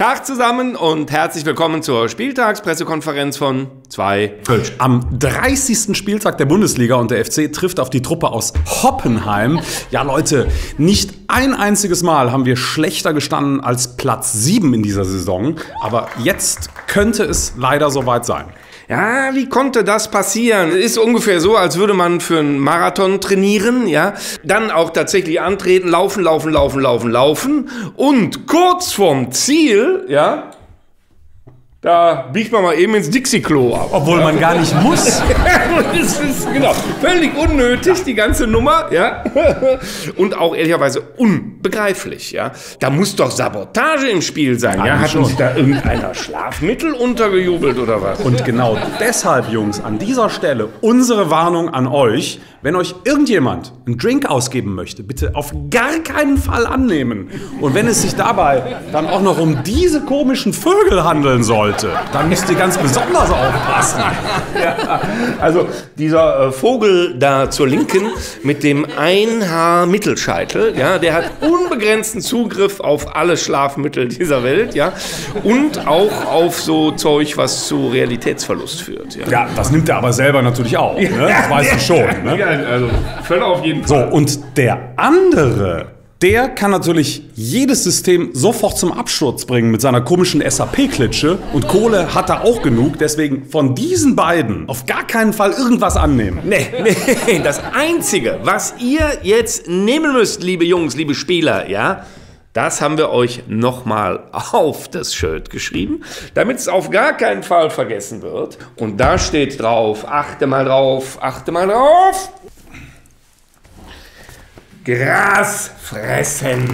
Tag zusammen und herzlich willkommen zur Spieltagspressekonferenz von 2 Kölsch. Am 30. Spieltag der Bundesliga und der FC trifft auf die Truppe aus Hoppenheim. Ja Leute, nicht ein einziges Mal haben wir schlechter gestanden als Platz 7 in dieser Saison. Aber jetzt könnte es leider soweit sein. Ja, wie konnte das passieren? Es ist ungefähr so, als würde man für einen Marathon trainieren, ja, dann auch tatsächlich antreten, laufen und kurz vorm Ziel, ja, da biegt man mal eben ins Dixie-Klo ab. Obwohl man gar nicht muss. Das ist genau völlig unnötig, die ganze Nummer, ja. Und auch ehrlicherweise unbegreiflich, ja. Da muss doch Sabotage im Spiel sein, ja. Hat uns da irgendeiner Schlafmittel untergejubelt oder was? Und genau deshalb, Jungs, an dieser Stelle unsere Warnung an euch. Wenn euch irgendjemand einen Drink ausgeben möchte, bitte auf gar keinen Fall annehmen. Und wenn es sich dabei dann auch noch um diese komischen Vögel handeln sollte, dann müsst ihr ganz besonders aufpassen. Ja, also dieser Vogel da zur Linken mit dem Einhaar-Mittelscheitel, ja, der hat unbegrenzten Zugriff auf alle Schlafmittel dieser Welt, ja, und auch auf so Zeug, was zu Realitätsverlust führt. Ja, ja, das nimmt er aber selber natürlich auch, ne? Das weißt du schon, ne? Ja, also völlig auf jeden Fall. So, und der andere, der kann natürlich jedes System sofort zum Absturz bringen mit seiner komischen SAP-Klitsche. Und Kohle hat er auch genug. Deswegen von diesen beiden auf gar keinen Fall irgendwas annehmen. Nee, das Einzige, was ihr jetzt nehmen müsst, liebe Jungs, liebe Spieler, ja, das haben wir euch nochmal auf das Shirt geschrieben, damit es auf gar keinen Fall vergessen wird. Und da steht drauf, achte mal drauf, Gras fressen.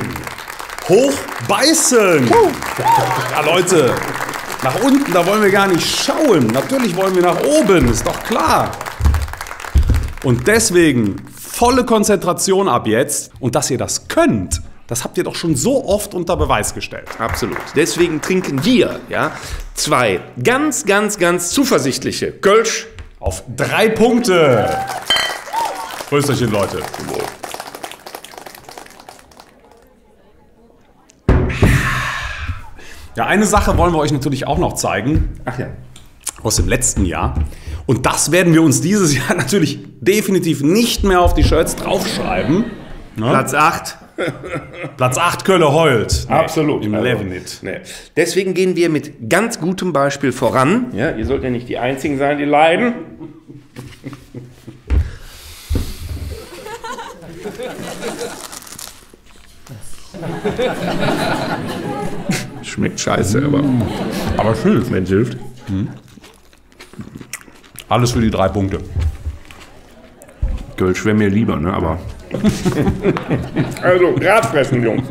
Hochbeißen. Ja, Leute, nach unten, da wollen wir gar nicht schauen. Natürlich wollen wir nach oben, ist doch klar. Und deswegen volle Konzentration ab jetzt. Und dass ihr das könnt, das habt ihr doch schon so oft unter Beweis gestellt. Absolut. Deswegen trinken wir, ja, 2 ganz zuversichtliche Kölsch auf 3 Punkte. Grüßerchen, Leute. Ja, eine Sache wollen wir euch natürlich auch noch zeigen. Ach ja. Aus dem letzten Jahr. Und das werden wir uns dieses Jahr natürlich definitiv nicht mehr auf die Shirts draufschreiben. Ne? Platz 8. Platz 8 Kölle heult. Nee, absolut. Im Levenit. Nee. Deswegen gehen wir mit ganz gutem Beispiel voran. Ja, ihr sollt ja nicht die Einzigen sein, die leiden. Schmeckt scheiße, aber hilft. Mensch, hilft. Alles für die 3 Punkte. Kölsch wäre mir lieber, ne? Aber. Also, Gras fressen, Jungs.